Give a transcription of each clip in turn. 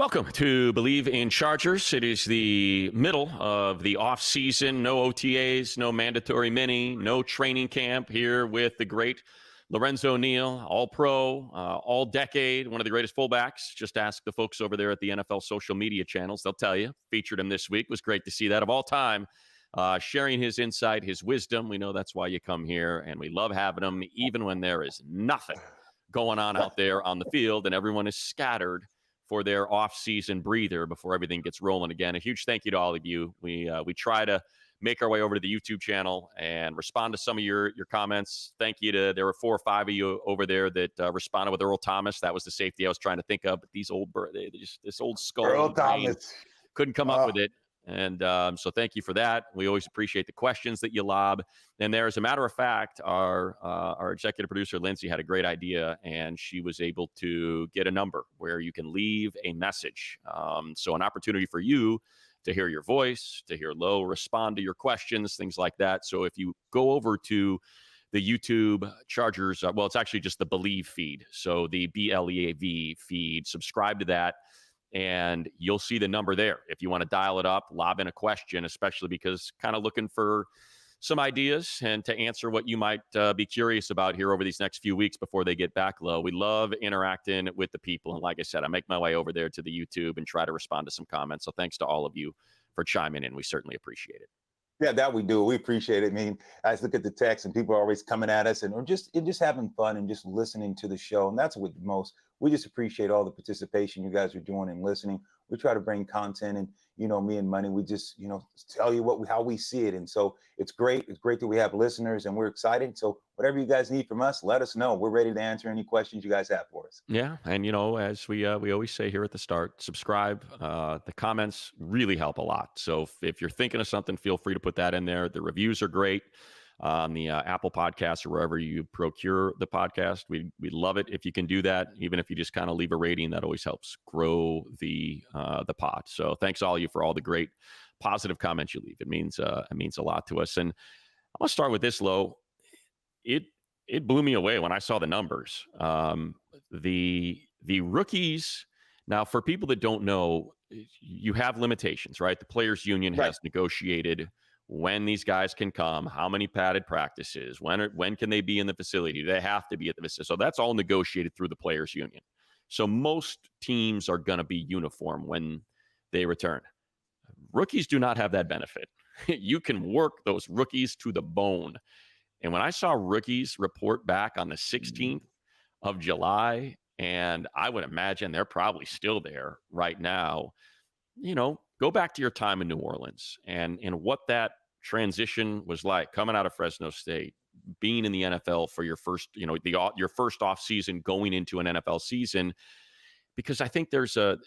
Welcome to Bleav in Chargers. It is the middle of the offseason. No OTAs, no mandatory mini, no training camp here with the great Lorenzo Neal, all-pro, all-decade, one of the greatest fullbacks. Just ask the folks over there at the NFL social media channels. They'll tell you. Featured him this week. It was great to see that. Of all time, sharing his insight, his wisdom. We know that's why you come here, and we love having him even when there is nothing going on out there on the field and everyone is scattered for their off-season breather before everything gets rolling again. A huge thank you to all of you. We try to make our way over to the YouTube channel and respond to some of your comments. Thank you to, there were 4 or 5 of you over there that responded with Earl Thomas. That was the safety I was trying to think of. But these old, this old skull. Earl Thomas. Couldn't come up with it. And so thank you for that. We always appreciate the questions that you lob. And there, as a matter of fact, our executive producer, Lindsay, had a great idea, and she was able to get a number where you can leave a message. So an opportunity for you to hear your voice, to hear Lo respond to your questions, things like that. So if you go over to the YouTube Chargers, well, it's actually just the Bleav feed. So the BLEAV feed, subscribe to that. And you'll see the number there. If you want to dial it up, lob in a question, especially because kind of looking for some ideas and to answer what you might be curious about here over these next few weeks before they get back low. We love interacting with the people. And like I said, I make my way over there to the YouTube and try to respond to some comments. So thanks to all of you for chiming in. We certainly appreciate it. Yeah, that we do. We appreciate it. I mean, I just look at the text and people are always coming at us and we're just having fun and just listening to the show. And that's what most, we just appreciate all the participation you guys are doing and listening. We try to bring content and, me and Money, we just, tell you how we see it. And so it's great. It's great that we have listeners and we're excited. So whatever you guys need from us, let us know. We're ready to answer any questions you guys have for us. Yeah. And, as we always say here at the start, subscribe. The comments really help a lot. So if you're thinking of something, feel free to put that in there. The reviews are great on the Apple Podcasts or wherever you procure the podcast. We love it if you can do that. Even if you just kind of leave a rating, that always helps grow the pod. So thanks all of you for all the great positive comments you leave. It means a lot to us. And I'm gonna start with this, Lo. It blew me away when I saw the numbers. The rookies. Now, for people that don't know, you have limitations, right? The Players Union has negotiated when these guys can come, how many padded practices, when can they be in the facility? Do they have to be at the facility? So that's all negotiated through the Players Union. So most teams are going to be uniform when they return. Rookies do not have that benefit. You can work those rookies to the bone. And when I saw rookies report back on the 16th of July, and I would imagine they're probably still there right now, go back to your time in New Orleans and what that transition was like coming out of Fresno State, being in the NFL for your first, your first off season going into an NFL season, because I think there's a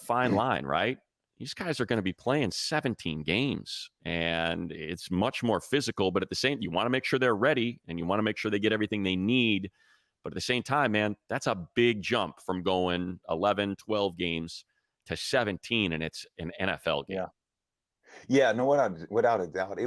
fine line, right? These guys are going to be playing 17 games and it's much more physical, but at the same, you want to make sure they're ready and you want to make sure they get everything they need. But at the same time, man, that's a big jump from going 11, 12 games to 17, and it's an NFL game. Yeah, no, without a doubt.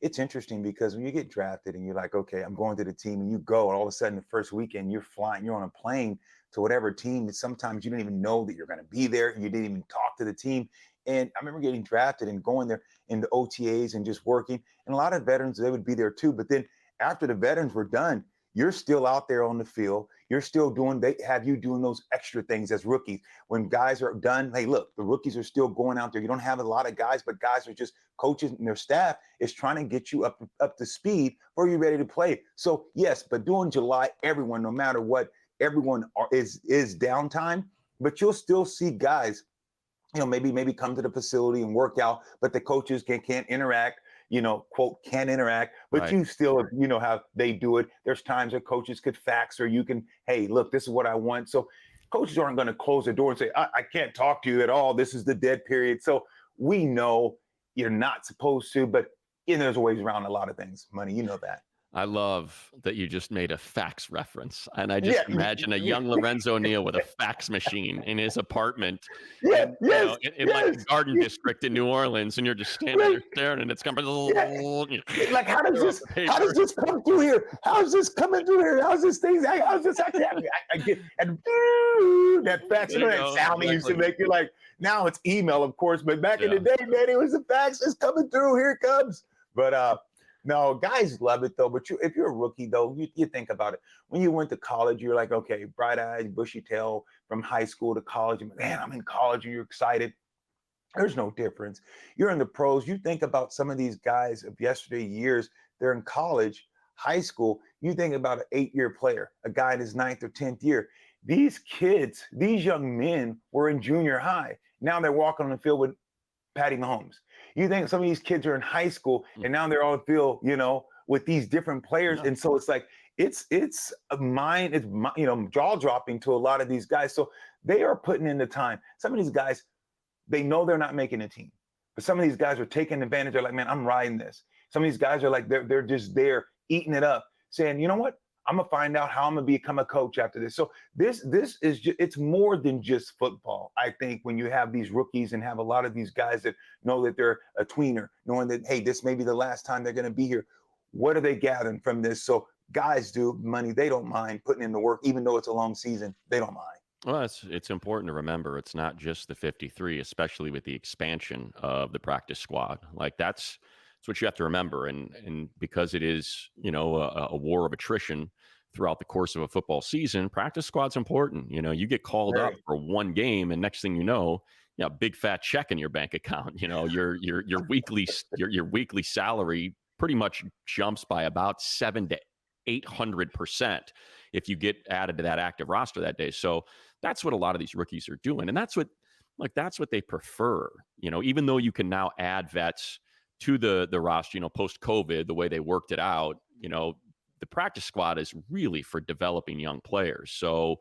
It's interesting because when you get drafted and you're like, okay, I'm going to the team, and you go, and all of a sudden the first weekend you're flying, you're on a plane to whatever team, and sometimes you don't even know that you're going to be there. You didn't even talk to the team. And I remember getting drafted and going there in the OTAs and just working. And a lot of veterans, they would be there too. But then after the veterans were done, you're still out there on the field. You're still they have you doing those extra things as rookies. When guys are done, hey, look, the rookies are still going out there. You don't have a lot of guys, but guys are just coaches and their staff is trying to get you up to speed for you ready to play. So yes, but during July, everyone, no matter what, everyone is downtime, but you'll still see guys, maybe come to the facility and work out, but the coaches can't interact. Quote, can't interact, but you still, how they do it. There's times that coaches could fax or you can, hey, look, this is what I want. So coaches aren't going to close the door and say, I can't talk to you at all. This is the dead period. So we know you're not supposed to, but there's ways around a lot of things. Money, you know that. I love that you just made a fax reference, and I just Yeah, imagine a young Lorenzo Neal with a fax machine in his apartment yeah, in, yes, in like the yes, Garden District in New Orleans, and you're just standing right, there staring, and it's coming, yeah. Like, how does tear off this, the how does paper. this come through here? How's this coming through here? How's this thing? How's this actually happening? I get and that fax, There you that go, sound it used to exactly. make you like. Now it's email, of course, but back in the Yeah. day, man, it was the fax. It's coming through. Here it comes. But no, guys love it though. But if you're a rookie though, you think about it. When you went to college, you're like, okay, bright eyes, bushy tail from high school to college. And man, I'm in college, and you're excited. There's no difference. You're in the pros. You think about some of these guys of yesterday years, they're in college, high school. You think about an 8-year player, a guy in his ninth or 10th year. These kids, these young men were in junior high. Now they're walking on the field with Patty Mahomes. You think some of these kids are in high school Mm. and now they're on the field, with these different players. Yeah. And so it's like, it's a mind, it's, jaw dropping to a lot of these guys. So they are putting in the time. Some of these guys, they know they're not making a team. But some of these guys are taking advantage. They're like, man, I'm riding this. Some of these guys are like, they're just there eating it up, saying, you know what? I'm gonna find out how I'm gonna become a coach after this. So this is just, it's more than just football. I think when you have these rookies and have a lot of these guys that know that they're a tweener, knowing that hey, this may be the last time they're gonna be here. What are they gathering from this? So guys do money. They don't mind putting in the work, even though it's a long season. They don't mind. Well, it's important to remember it's not just the 53, especially with the expansion of the practice squad. Like that's what you have to remember, and because it is a war of attrition throughout the course of a football season, practice squad's important. You get called up Very. for one game, and next thing you know, big fat check in your bank account. Your weekly salary pretty much jumps by about 700 to 800% if you get added to that active roster that day. So that's what a lot of these rookies are doing. And that's what they prefer. Even though you can now add vets to the roster, post COVID, the way they worked it out, the practice squad is really for developing young players. So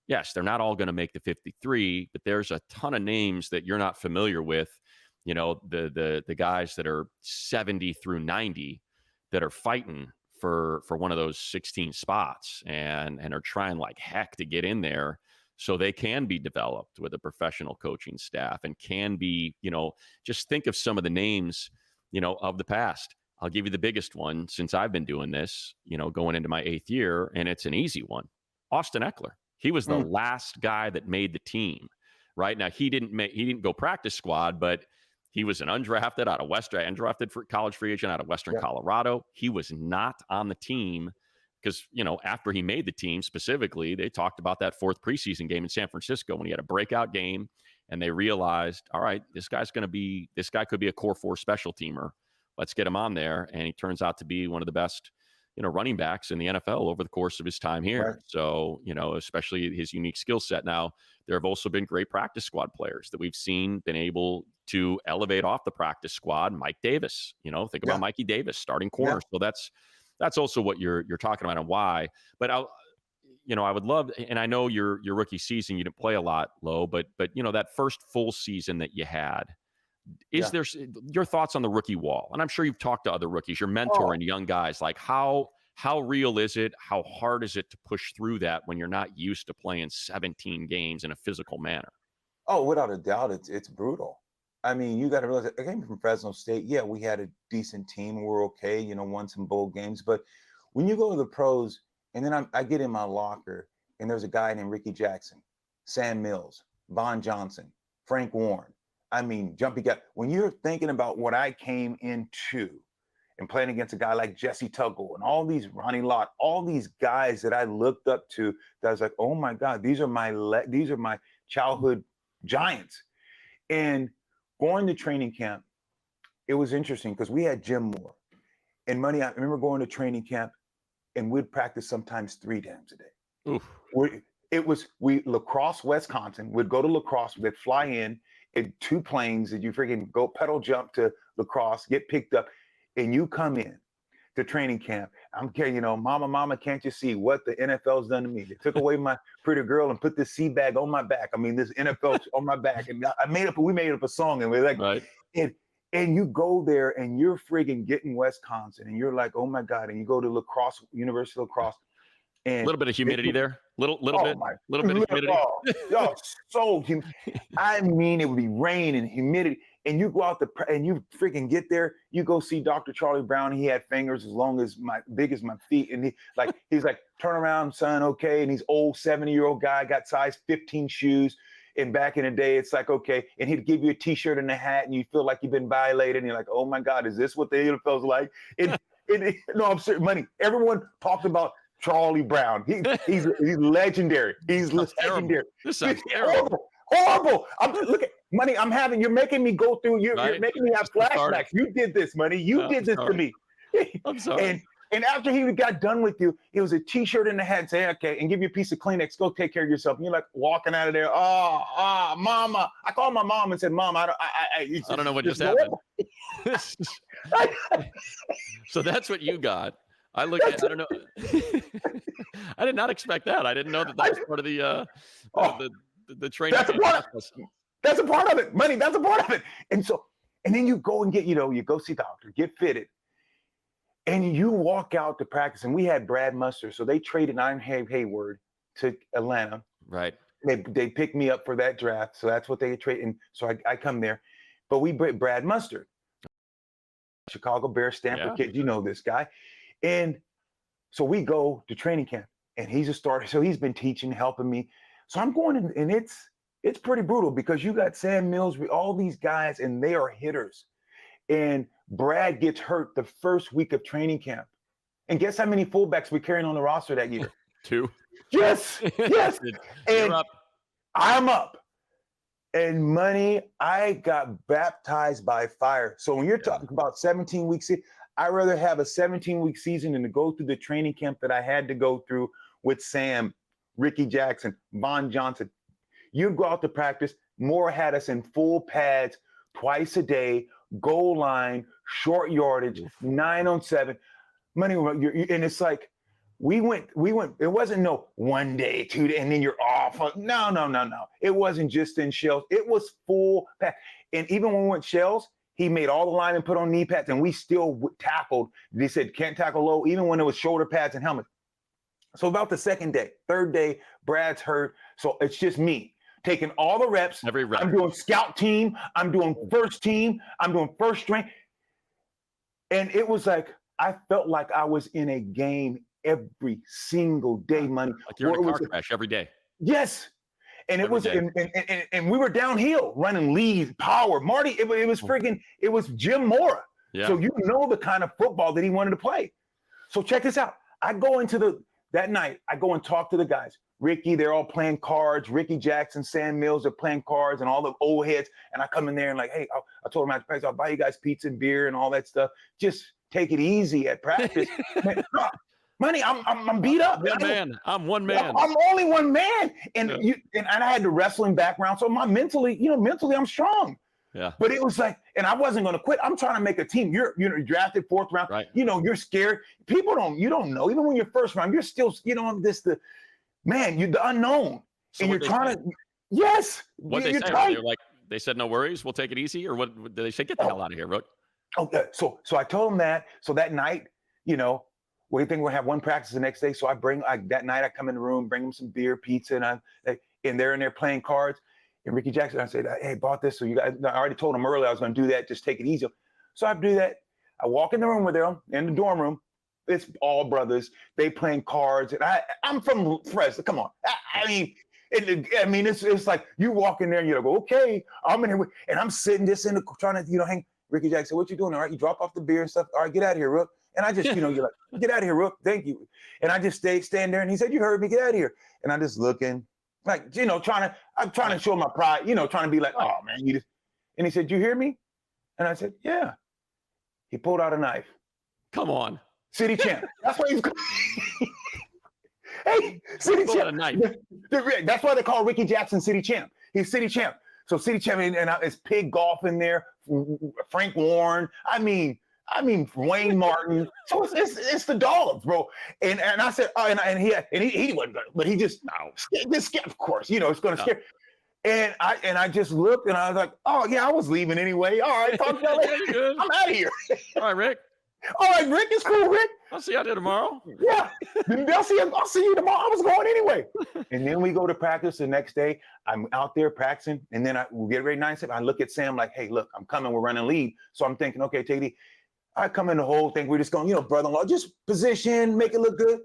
yes, they're not all going to make the 53, but there's a ton of names that you're not familiar with. The guys that are 70 through 90 that are fighting for one of those 16 spots and are trying like heck to get in there so they can be developed with a professional coaching staff and can be, just think of some of the names, of the past. I'll give you the biggest one since I've been doing this, going into my 8th year, and it's an easy one. Austin Eckler. He was the Mm, last guy that made the team. Right now, he didn't go practice squad, but he was an undrafted out of Western, undrafted for college free agent out of Western yeah. Colorado. He was not on the team because, after he made the team specifically, they talked about that 4th preseason game in San Francisco when he had a breakout game and they realized, all right, this guy could be a core 4 special teamer. Let's get him on there. And he turns out to be one of the best, running backs in the NFL over the course of his time Right. here. So, especially his unique skill set. Now, there have also been great practice squad players that we've seen been able to elevate off the practice squad. Mike Davis, think about Yeah. Mikey Davis, starting Yeah. corner. So that's also what you're talking about and why. But I would love, and I know your rookie season you didn't play a lot, Low, but that first full season that you had, is Yeah. there your thoughts on the rookie wall? And I'm sure you've talked to other rookies, you're Oh, mentoring young guys. Like how real is it? How hard is it to push through that when you're not used to playing 17 games in a physical manner? oh, without a doubt, it's brutal. I mean, you got to realize, I came from Fresno State. Yeah, we had a decent team. We're okay, won some bowl games. But when you go to the pros, and then I get in my locker, and there's a guy named Ricky Jackson, Sam Mills, Von Johnson, Frank Warren. I mean, jumpy guy. When you're thinking about what I came into and playing against a guy like Jesse Tuggle and all these Ronnie Lott, all these guys that I looked up to, that I was like, oh my God, these are my childhood giants. And going to training camp, it was interesting because we had Jim Moore and money. I remember going to training camp and we'd practice sometimes 3 times a day. Oof. We lacrosse, Wisconsin, would go to lacrosse, they'd fly in 2 planes that you freaking go pedal jump to lacrosse, get picked up, and you come in to training camp. I'm carrying, mama, can't you see what the NFL's done to me? They took away my pretty girl and put this sea bag on my back. I mean, this NFL on my back. And we made up a song, and we're like, Right. it And you go there and you're friggin' getting Wisconsin and you're like, oh my God. And you go to lacrosse, University of Lacrosse. A And little bit of humidity there. Little oh bit. my, Little bit of humidity. oh, so humid. I mean, it would be rain and humidity. And you go out and you freaking get there. You go see Dr. Charlie Brown. He had fingers big as my feet. And he's like, turn around, son, okay. And he's old 70-year-old guy, got size 15 shoes. And back in the day, it's like, okay. And he'd give you a t-shirt and a hat and you feel like you've been violated. And you're like, oh my God, is this what the NFL's like? No, I'm serious, money. Everyone talked about Charlie Brown. He's legendary. He's legendary. This sounds terrible. Horrible. Look at money. You're making me go through. You're making me have flashbacks. You did this, money. You did this to me. I'm sorry. And after he got done with you, it was a t-shirt and a hat. Say, okay, and give you a piece of Kleenex. Go take care of yourself. And you're like walking out of there. Mama. I called my mom and said, Mom, I don't know what just happened. So that's what you got. I don't know. I did not expect that. I didn't know that was part of the training. That's a part of it. Money, that's a part of it. And then you go and you go see doctor, get fitted. And you walk out to practice. And we had Brad Muster. So they traded Iron Hayward to Atlanta. Right. They picked me up for that draft. So that's what they traded. And so I come there. But we bring Brad Muster, Chicago Bears, Stanford kid. You know this guy. And so we go to training camp and he's a starter. So he's been teaching, helping me. So I'm going in, and it's pretty brutal because you got Sam Mills, all these guys, and they are hitters. And Brad gets hurt the first week of training camp. And guess how many fullbacks we're carrying on the roster that year? 2. Yes. And I'm up. And money, I got baptized by fire. So when you're talking about 17 weeks, I'd rather have a 17-week season than to go through the training camp that I had to go through with Sam, Ricky Jackson, Von Johnson. You'd go out to practice. Moore had us in full pads twice a day, goal line, short yardage, 9-on-7. Money, and it's like we went. It wasn't no 1 day, 2 days, and then you're off. No. It wasn't just in shells. It was full pad. And even when we went shells, he made all the linemen put on knee pads, and we still tackled. They said can't tackle low, even when it was shoulder pads and helmets. So about the second day, third day, Brad's hurt. So it's just me taking all the reps. Every rep. I'm doing scout team. I'm doing first team. I'm doing first string. And it was like, I felt like I was in a game every single day, money. Like you're in a car crash every day. Yes. And it was, and we were downhill running lead, power. Marty, it was friggin', it was Jim Mora. Yeah. So you know the kind of football that he wanted to play. So check this out. That night, I go and talk to the guys. Ricky, they're all playing cards. Ricky Jackson, Sam Mills are playing cards and all the old heads. And I come in there and like, hey, I told them after practice, I'll buy you guys pizza and beer and all that stuff. Just take it easy at practice. Money, I'm beat up. I'm one man. I'm only one man. And I had the wrestling background. So mentally, I'm strong. Yeah. But it was like, and I wasn't going to quit. I'm trying to make a team. You're drafted 4th round. Right. You're scared. You don't know. Even when you're 1st round, you're still, you're the unknown. So and you're trying to, yes. What they say, they said, no worries. We'll take it easy. Or what did they say? Get the hell out of here, bro. Okay. So I told them that. So that night, we think we're going to have one practice the next day. So that night I come in the room, bring them some beer, pizza, and they're in there playing cards. And Ricky Jackson, I said, hey, bought this. So you guys, I already told him earlier I was going to do that. Just take it easy. So I do that. I walk in the room with them in the dorm room. It's all brothers. They playing cards. And I'm from Fresno. Come on. It's like you walk in there and you go, okay, I'm in here. And I'm sitting just trying to, hang. Ricky Jackson, what you doing? All right, you drop off the beer and stuff. All right, get out of here, Rook. And I just, you're like, get out of here, Rook. Thank you. And I just stand there. And he said, you heard me, get out of here. And I'm just looking. Like, I'm trying to show my pride, trying to be like, oh man, and he said, you hear me? And I said, yeah. He pulled out a knife. Come on. City champ. That's why he's hey, city champ. A knife. That's why they call Ricky Jackson city champ. He's city champ. So city champ, and it's Pig Golf in there, Frank Warren. I mean, Wayne Martin. So it's the dogs, bro. And I said, he wasn't gonna, but he just scared, of course, it's gonna scare. And I just looked and I was like, oh yeah, I was leaving anyway. All right, talk to y'all later. Yeah, you good. I'm out of here. All right, Rick. All right, Rick, it's cool, Rick. I'll see you out there tomorrow. Yeah. I'll see you tomorrow. I was going anyway. And then we go to practice the next day. I'm out there practicing. And then we get ready 9-7. I look at Sam like, hey, look, I'm coming. We're running lead. So I'm thinking, okay, TD, I come in the whole thing. We're just going, brother-in-law, just position, make it look good.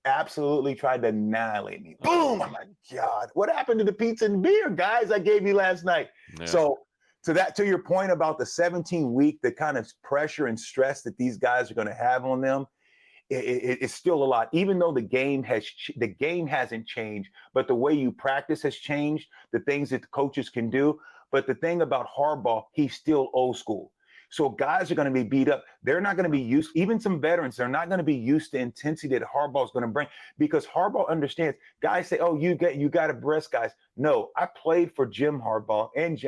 Absolutely tried to annihilate me. Boom. I'm like, God, what happened to the pizza and beer, guys, I gave you last night? Yeah. So to your point about the 17-week, the kind of pressure and stress that these guys are going to have on them, it's still a lot. Even though the game hasn't changed, but the way you practice has changed, the things that the coaches can do. But the thing about Harbaugh, he's still old school. So guys are going to be beat up. They're not going to be used, even some veterans, they're not going to be used to intensity that Harbaugh is going to bring, because Harbaugh understands. Guys say, oh, you got to rest guys. No, I played for Jim Harbaugh and,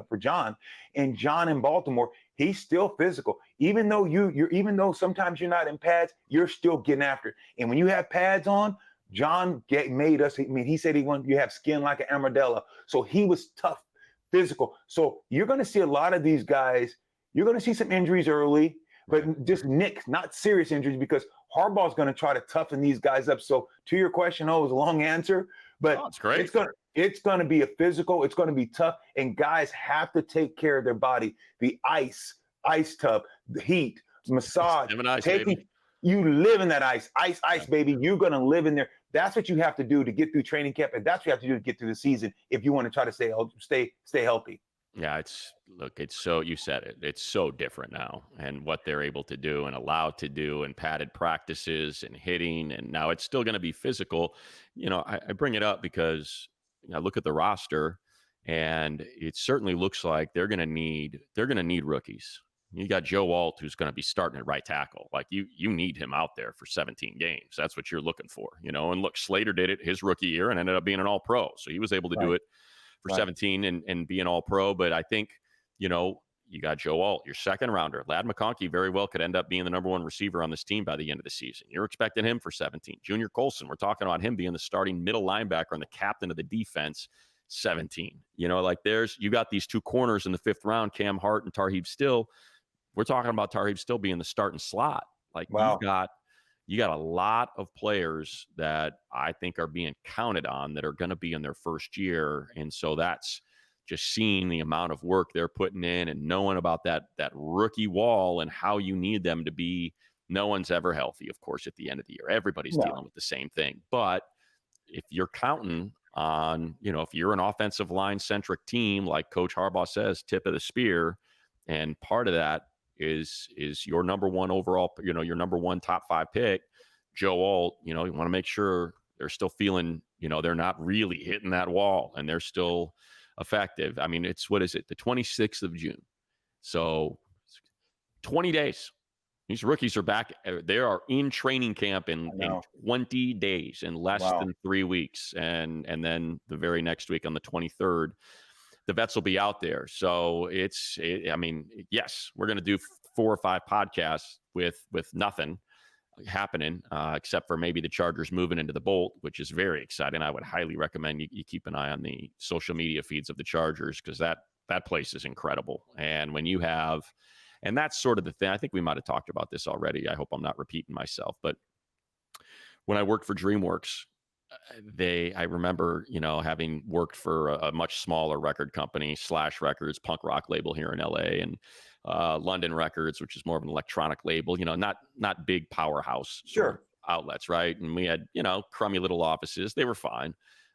for John in Baltimore. He's still physical. Even though even though sometimes you're not in pads, you're still getting after it. And when you have pads on, John made us, he said you have skin like an armadillo. So he was tough, physical. So you're going to see a lot of these guys. You're going to see some injuries early, but just nicks, not serious injuries, because Harbaugh's going to try to toughen these guys up. So to your question, it was a long answer, but it's great. It's going to be a physical. It's going to be tough, and guys have to take care of their body. The ice tub, the heat, massage, you live in that ice, baby. You're going to live in there. That's what you have to do to get through training camp, and that's what you have to do to get through the season if you want to try to stay healthy. Yeah, you said it. It's so different now, and what they're able to do and allowed to do, and padded practices and hitting. And now it's still going to be physical. I bring it up because I look at the roster, and it certainly looks like they're going to need rookies. You got Joe Alt, who's going to be starting at right tackle. Like you need him out there for 17 games. That's what you're looking for, And look, Slater did it his rookie year and ended up being an All-Pro, so he was able to do it for 17 and be an All-Pro. But I think, you got Joe Alt, your second rounder. Ladd McConkey very well could end up being the number one receiver on this team by the end of the season. You're expecting him for 17. Junior Colson, we're talking about him being the starting middle linebacker and the captain of the defense, 17. You got these two corners in the 5th round, Cam Hart and Tarheeb Still. We're talking about Tarheeb Still being the starting slot. Wow. You got a lot of players that I think are being counted on that are going to be in their first year. And so that's just seeing the amount of work they're putting in and knowing about that rookie wall and how you need them to be. No one's ever healthy, of course, at the end of the year. Everybody's dealing with the same thing. But if you're counting on, if you're an offensive line centric team, like Coach Harbaugh says, tip of the spear, and part of that is your number one overall, your number one top 5 pick, Joe Alt, you want to make sure they're still feeling, they're not really hitting that wall and they're still effective. I mean, what is it? The 26th of June. So 20 days. These rookies are back. They are in training camp in 20 days, in less than 3 weeks. And then the very next week on the 23rd, the vets will be out there. So yes, we're going to do 4 or 5 podcasts with nothing happening, except for maybe the Chargers moving into the Bolt, which is very exciting. I would highly recommend you keep an eye on the social media feeds of the Chargers, because that place is incredible. And when you have, and that's sort of the thing, I think we might have talked about this already. I hope I'm not repeating myself, but when I worked for DreamWorks, I remember, having worked for a much smaller record company, Slash Records, punk rock label here in LA, and London Records, which is more of an electronic label, not big powerhouse outlets, right? And we had, crummy little offices. They were fine.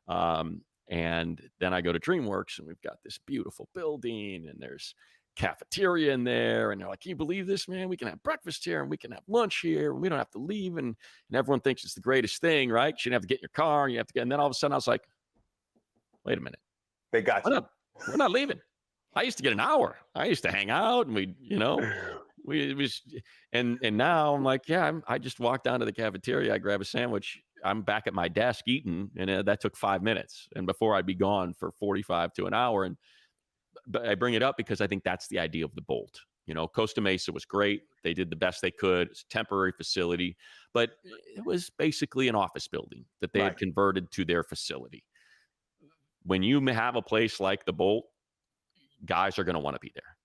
And then I go to DreamWorks, and we've got this beautiful building, and there's cafeteria in there, and they're like, can you believe this, man? We can have breakfast here and we can have lunch here, and we don't have to leave, and everyone thinks it's the greatest thing, right? You don't have to get in your car, and you have to get, and then all of a sudden I was like, wait a minute, they got you. We're not leaving. I used to get an hour. I used to hang out, and and now I'm like, I just walked down to the cafeteria, I grab a sandwich, I'm back at my desk eating, and that took 5 minutes, and before I'd be gone for 45 to an hour. But I bring it up because I think that's the idea of the Bolt. Costa Mesa was great. They did the best they could. It's a temporary facility, but it was basically an office building that they had converted to their facility. when you have a place like the Bolt, guys are going to want to be there.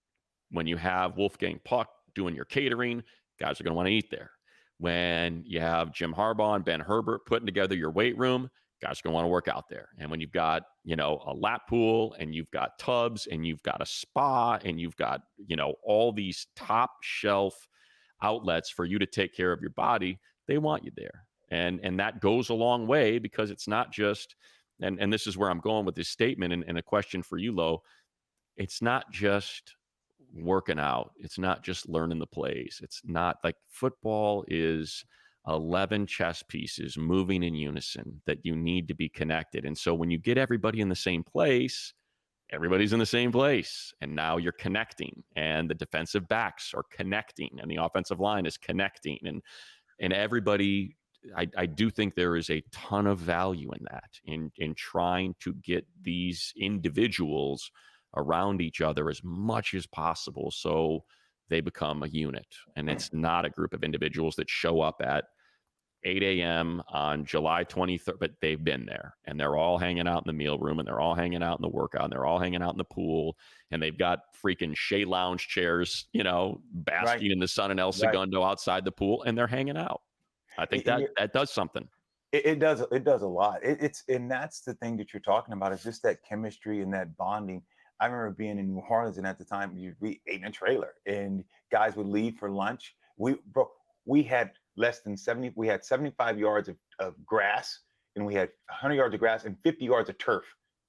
When you have Wolfgang Puck doing your catering, guys are going to want to eat there. When you have Jim Harbaugh and Ben Herbert putting together your weight room, guys are going to want to work out there. And when you've got, a lap pool and you've got tubs and you've got a spa and you've got, all these top shelf outlets for you to take care of your body, they want you there. And that goes a long way, because it's not just, and this is where I'm going with this statement, and a question for you, Lo. It's not just working out. It's not just learning the plays. It's not like football is 11 chess pieces moving in unison that you need to be connected. And so when you get everybody in the same place, everybody's in the same place. And now you're connecting, and the defensive backs are connecting, and the offensive line is connecting. And everybody, I do think there is a ton of value in that, in trying to get these individuals around each other as much as possible, so they become a unit. And it's not a group of individuals that show up at 8 a.m. on July 23rd, but they've been there, and they're all hanging out in the meal room, and they're all hanging out in the workout, and they're all hanging out in the pool, and they've got freaking Shea Lounge chairs, basking in the sun in El Segundo outside the pool, and they're hanging out. I think that does something. It does a lot. And that's the thing that you're talking about, is just that chemistry and that bonding. I remember being in New Orleans, and at the time we ate in a trailer, and guys would leave for lunch. We had less than 70. We had 75 yards of grass, and we had 100 yards of grass and 50 yards of turf.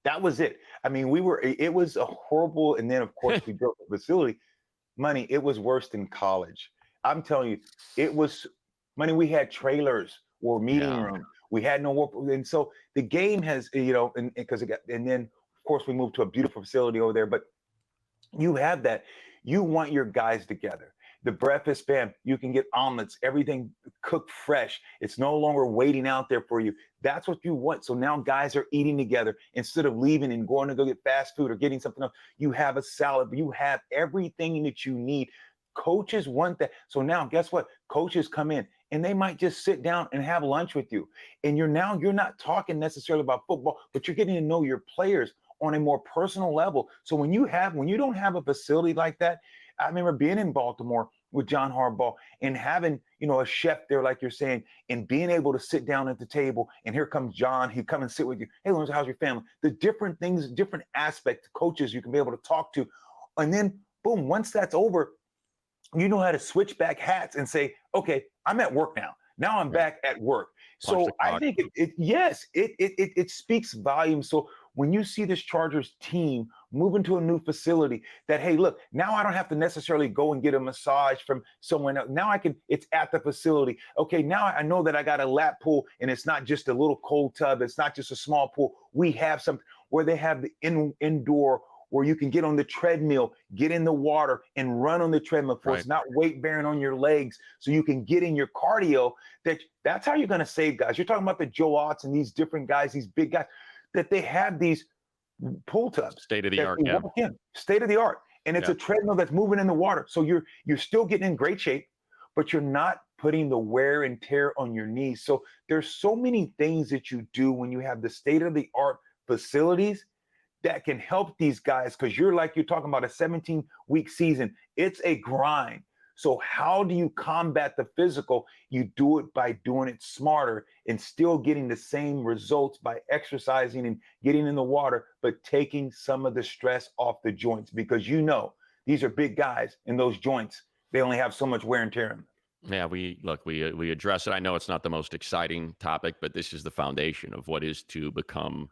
That was it. I mean, it was a horrible. And then of course we built the facility. Money, it was worse than college. I'm telling you, it was money. We had trailers or meeting room. We had no work. And so the game has, and then of course we moved to a beautiful facility over there, but you have that. You want your guys together. The breakfast, bam, you can get omelets, everything cooked fresh. It's no longer waiting out there for you. That's what you want. So now guys are eating together instead of leaving and going to go get fast food or getting something else. You have a salad. You have everything that you need. Coaches want that. So now guess what? Coaches come in and they might just sit down and have lunch with you. And you're not talking necessarily about football, but you're getting to know your players on a more personal level. So when you don't have a facility like that, I remember being in Baltimore with John Harbaugh and having, a chef there, like you're saying, and being able to sit down at the table, and here comes John. He'd come and sit with you. Hey, Lorenzo, how's your family? The different things, different aspects, coaches you can be able to talk to. And then, boom, once that's over, you know how to switch back hats and say, okay, I'm at work now. Now I'm back at work. So I think it speaks volumes. So when you see this Chargers team move into a new facility, that, hey, look, now I don't have to necessarily go and get a massage from someone else. Now it's at the facility. Okay, now I know that I got a lap pool, and it's not just a little cold tub. It's not just a small pool. We have something where they have the indoor, where you can get on the treadmill, get in the water, and run on the treadmill. It's not weight bearing on your legs, so you can get in your cardio. That's how you're going to save guys. You're talking about the Joe Otts and these different guys, these big guys, that they have these pool tubs. State of the art. State of the art. And it's a treadmill that's moving in the water. So you're still getting in great shape, but you're not putting the wear and tear on your knees. So there's so many things that you do when you have the state of the art facilities that can help these guys, because you're talking about a 17-week season. It's a grind. So how do you combat the physical? You do it by doing it smarter and still getting the same results by exercising and getting in the water, but taking some of the stress off the joints, because these are big guys, and those joints, they only have so much wear and tear in them. Yeah, we address it. I know it's not the most exciting topic, but this is the foundation of what is to become,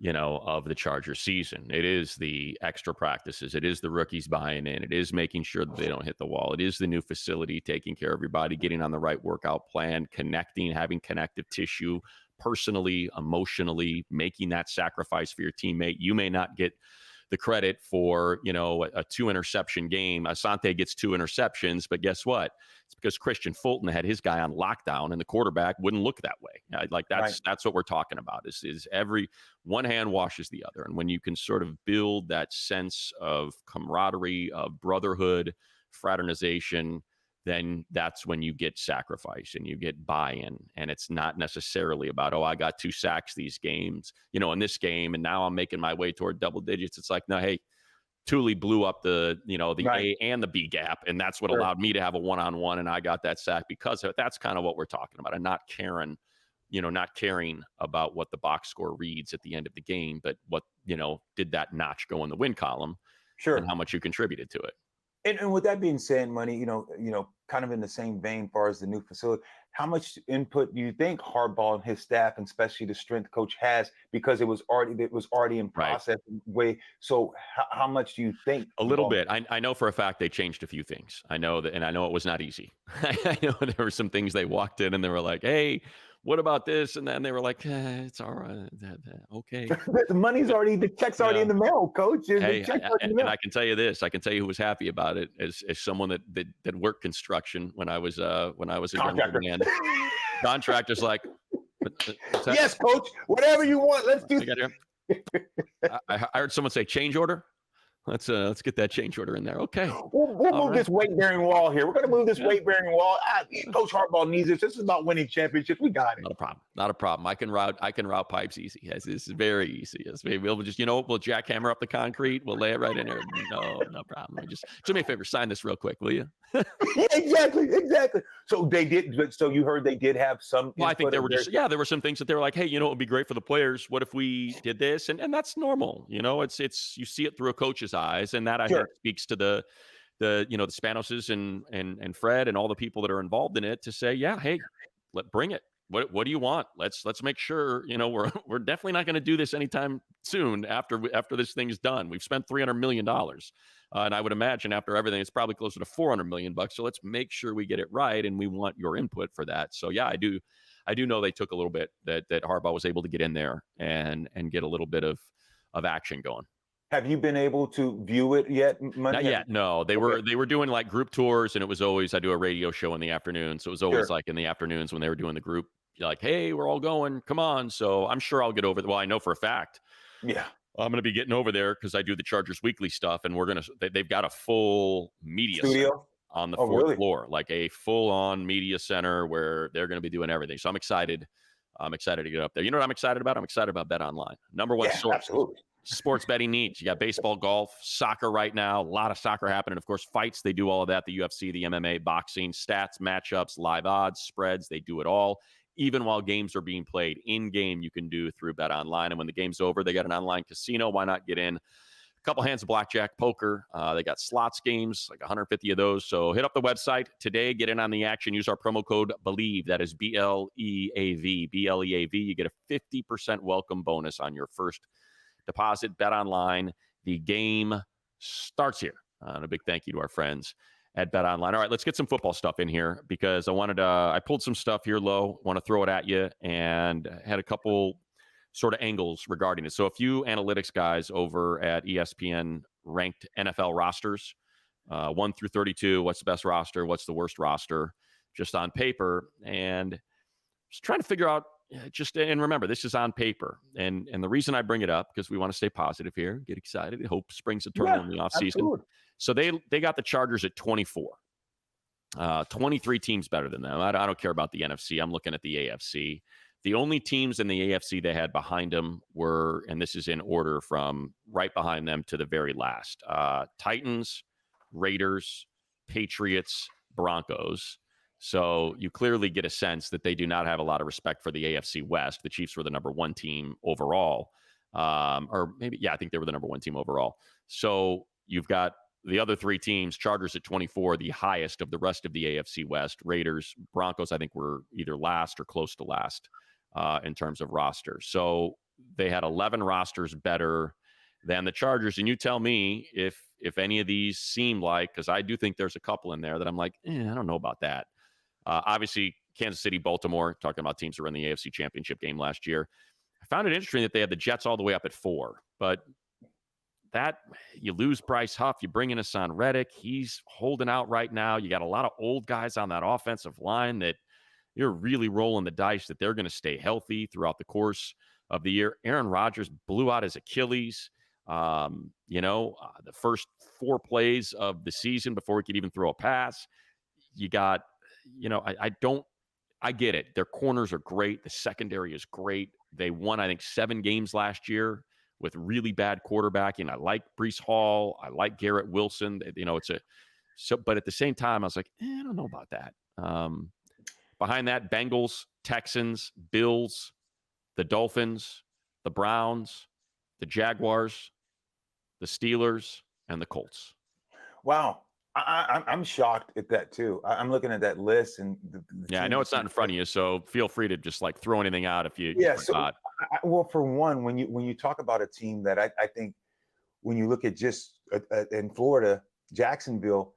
of the Charger season. It is the extra practices. It is the rookies buying in. It is making sure that they don't hit the wall. It is the new facility, taking care of your body, getting on the right workout plan, connecting, having connective tissue, personally, emotionally, making that sacrifice for your teammate. You may not get the credit for, a 2-interception game. Asante gets 2 interceptions, but guess what? It's because Christian Fulton had his guy on lockdown, and the quarterback wouldn't look that way. That's what we're talking about. Is every one hand washes the other. And when you can sort of build that sense of camaraderie, of brotherhood, fraternization, then that's when you get sacrifice and you get buy-in. And it's not necessarily about, oh, I got 2 sacks these games, in this game, and now I'm making my way toward double digits. It's like, no, hey, Thule blew up the Right. A and the B gap, and that's what Sure. allowed me to have a one-on-one, and I got that sack because of it. That's kind of what we're talking about, and not caring about what the box score reads at the end of the game, but what did that notch go in the win column, and Sure. how much you contributed to it. And with that being said, Money, kind of in the same vein, far as the new facility, how much input do you think Harbaugh and his staff, and especially the strength coach, has, because it was already in Right. process way? So how much do you think A little involved? bit. I know for a fact they changed a few things. I know that, and I know it was not easy. I know there were some things they walked in and they were like, "Hey, what about this?" And then they were like, "It's all right. Okay." The money's But, already, the check's you already in know, the mail, coach. The hey, check's already in the and mail. I can tell you this. I can tell you who was happy about it, as someone that worked construction when I was a younger Contractor. man. Contractors like, what's that? Yes, coach. Whatever you want, let's do. I got here. I heard someone say change order. Let's get that change order in there. Okay. We'll All move right. this weight bearing wall here. We're going to move this Yeah. weight bearing wall. Coach Harbaugh needs this. This is about winning championships. We got it. Not a problem. Not a problem. I can route pipes easy. Yes, this is very easy. Yes, maybe we'll just, we'll jackhammer up the concrete. We'll lay it right in there. No problem. Just do me a favor. Sign this real quick, will you? Yeah, exactly. So they did. So you heard they did have some. Well, I think input of their- there were some things that they were like, hey, it would be great for the players. What if we did this? And that's normal. It's you see it through a coach's eyes, and that I think Sure. speaks to the Spanoses and Fred and all the people that are involved in it to say, yeah, hey, bring it. What do you want? Let's make sure we're definitely not going to do this anytime soon after this thing's done. We've spent $300 million, and I would imagine after everything, it's probably closer to $400 million. So let's make sure we get it right, and we want your input for that. So yeah, I do know they took a little bit that Harbaugh was able to get in there and get a little bit of action going. Have you been able to view it yet, Money? Not yet. No, they were doing like group tours, and it was always, I do a radio show in the afternoon, so it was always Sure. like in the afternoons when they were doing the group, like, hey, we're all going, come on. So I'm sure I'll get over. Well, I know for a fact Yeah. I'm going to be getting over there because I do the Chargers Weekly stuff, and they've got a full media center Studio. on the Oh, fourth really? floor, like a full-on media center where they're going to be doing everything. So I'm excited. I'm excited to get up there. You know what I'm excited about? I'm excited about Bet Online, number one Yeah, source absolutely. sports betting needs. You got baseball, golf, soccer right now. A lot of soccer happening. Of course, fights, they do all of that. The UFC, the MMA, boxing, stats, matchups, live odds, spreads, they do it all. Even while games are being played in game, you can do through Bet Online. And when the game's over, they got an online casino. Why not get in? A couple hands of blackjack, poker. They got slots games, like 150 of those. So hit up the website today. Get in on the action. Use our promo code Bleav. That is BLEAV. BLEAV. You get a 50% welcome bonus on your first deposit. Bet Online. The game starts here. And a big thank you to our friends at Bet Online. All right, let's get some football stuff in here because I pulled some stuff here low, want to throw it at you, and had a couple sort of angles regarding it. So a few analytics guys over at ESPN ranked NFL rosters, 1 through 32. What's the best roster? What's the worst roster? Just on paper. And just trying to figure out, and remember, this is on paper. And the reason I bring it up, because we want to stay positive here, get excited, hope springs eternal in the offseason. Absolutely. So they got the Chargers at 24. 23 teams better than them. I don't care about the NFC. I'm looking at the AFC. The only teams in the AFC they had behind them were, and this is in order from right behind them to the very last, Titans, Raiders, Patriots, Broncos. So you clearly get a sense that they do not have a lot of respect for the AFC West. The Chiefs were the number one team overall. Or maybe, yeah, I think they were the number one team overall. So you've got the other three teams, Chargers at 24, the highest of the rest of the AFC West. Raiders, Broncos, I think were either last or close to last in terms of roster. So they had 11 rosters better than the Chargers. And you tell me if any of these seem like, because I do think there's a couple in there that I'm like, I don't know about that. Obviously, Kansas City, Baltimore, talking about teams that were in the AFC Championship game last year. I found it interesting that they had the Jets all the way up at 4, but that you lose Bryce Huff, you bring in Hassan Reddick. He's holding out right now. You got a lot of old guys on that offensive line that you're really rolling the dice that they're going to stay healthy throughout the course of the year. Aaron Rodgers blew out his Achilles, the first 4 plays of the season before he could even throw a pass. you got, I get it. Their corners are great. The secondary is great. They won, I think, 7 games last year with really bad quarterbacking. I like Brees Hall. I like Garrett Wilson. But at the same time, I was like, I don't know about that. Behind that, Bengals, Texans, Bills, the Dolphins, the Browns, the Jaguars, the Steelers, and the Colts. Wow. I'm shocked at that too. I'm looking at that list and the I teams know that it's not in front of you, so feel free to just like throw anything out if you yeah. So, forgot. well, for one, when you talk about a team that I think when you look at just in Florida, Jacksonville,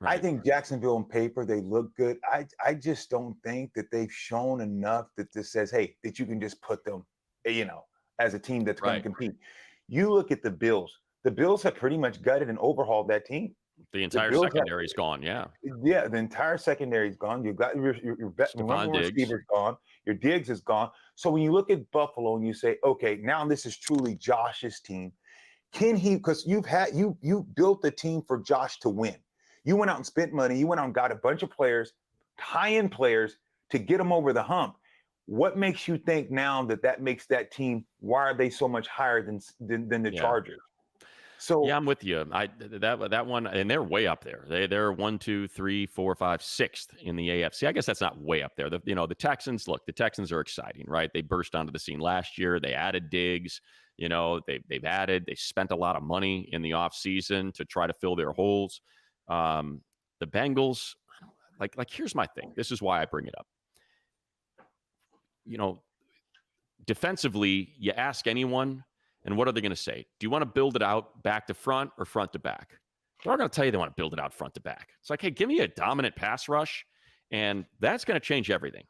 I Right. think Jacksonville on paper they look good. I just don't think that they've shown enough that this says, hey, that you can just put them, as a team that's going to Right. compete. You look at the Bills. The Bills have pretty much gutted and overhauled that team. The The entire Bills have, secondary is gone. Yeah. yeah, the entire secondary is gone. You've got your number Stephon one Diggs. receiver is gone. Your Diggs is gone. So when you look at Buffalo and you say, okay, now this is truly Josh's team. Can he? Because you built the team for Josh to win. You went out and spent money. You went out and got a bunch of players, high-end players, to get them over the hump. What makes you think now that makes that team? Why are they so much higher than the Yeah. Chargers? So Yeah, I'm with you. That one, and they're way up there. They're 1, 2, 3, 4, 5, 6th in the AFC. I guess that's not way up there. The Texans. Look, the Texans are exciting, right? They burst onto the scene last year. They added Diggs. They spent a lot of money in the offseason to try to fill their holes. The Bengals, like here's my thing. This is why I bring it up. Defensively, you ask anyone, and what are they going to say? Do you want to build it out back to front or front to back? They're going to tell you they want to build it out front to back. It's like, hey, give me a dominant pass rush, and that's going to change everything.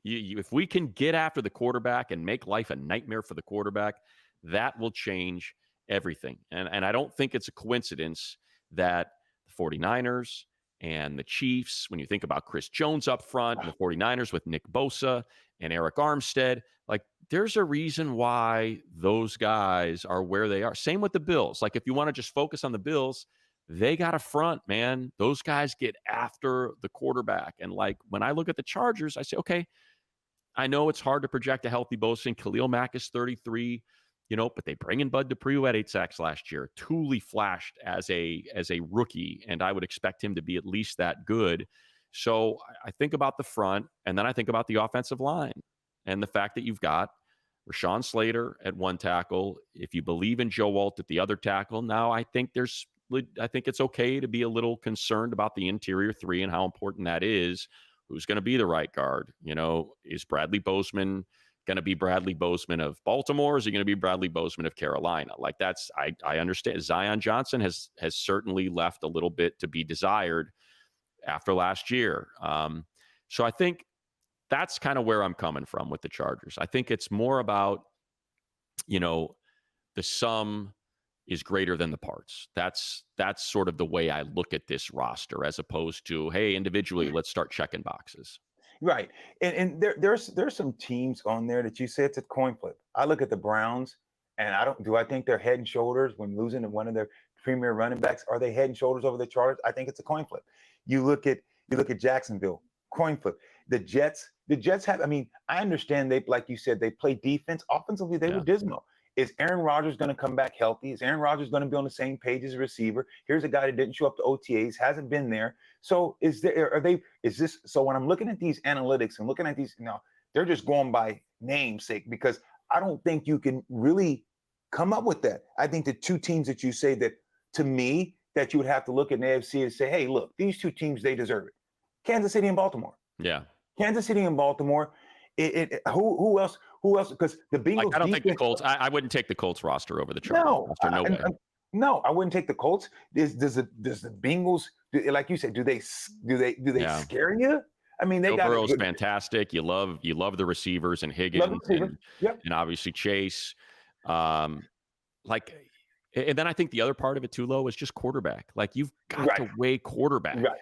If we can get after the quarterback and make life a nightmare for the quarterback, that will change everything. And I don't think it's a coincidence that the 49ers and the Chiefs, when you think about Chris Jones up front and the 49ers with Nick Bosa and Eric Armstead, like there's a reason why those guys are where they are. Same with the Bills. Like if you want to just focus on the Bills, they got a front, man. Those guys get after the quarterback. And like when I look at the Chargers, I say, okay, I know it's hard to project a healthy Bosa, and Khalil Mack is 33, but they bring in Bud Dupree, who had 8 sacks last year. Thule flashed as a rookie, and I would expect him to be at least that good. So I think about the front, and then I think about the offensive line and the fact that you've got Rashawn Slater at one tackle. If you Bleav in Joe Alt at the other tackle, now I think it's okay to be a little concerned about the interior 3 and how important that is. Who's going to be the right guard? Is Bradley Bozeman going to be Bradley Bozeman of Baltimore? Or is he going to be Bradley Bozeman of Carolina? Like I understand Zion Johnson has certainly left a little bit to be desired after last year. So I think that's kind of where I'm coming from with the Chargers. I think it's more about, the sum is greater than the parts. That's sort of the way I look at this roster, as opposed to, hey, individually, let's start checking boxes. right, and there's some teams on there that you say it's a coin flip. I look at the Browns, and I think they're head and shoulders when losing to one of their premier running backs. Are they head and shoulders over the Chargers? I think it's a coin flip. You look at Jacksonville, coin flip. The Jets have. I mean, I understand like you said, they play defense. Offensively, they were dismal. Is Aaron Rodgers going to come back healthy? Is Aaron Rodgers going to be on the same page as a receiver? Here's a guy that didn't show up to OTAs, hasn't been there. So so when I'm looking at these analytics and looking at these, they're just going by namesake, because I don't think you can really come up with that. I think the two teams that you say that, to me, that you would have to look at the AFC and say, hey, look, these two teams, they deserve it. Kansas City and Baltimore. Yeah. Kansas City and Baltimore. Who else? Who else? Because the Bengals. I don't think the Colts. I wouldn't take the Colts roster over the Chargers. No way. No, I wouldn't take the Colts. Does the Bengals, like you said, do they scare you? I mean, they got Burrow's fantastic. You love the receivers and Higgins and obviously Chase. And then I think the other part of it too, Lo, is just quarterback. Like you've got to weigh quarterback. Right.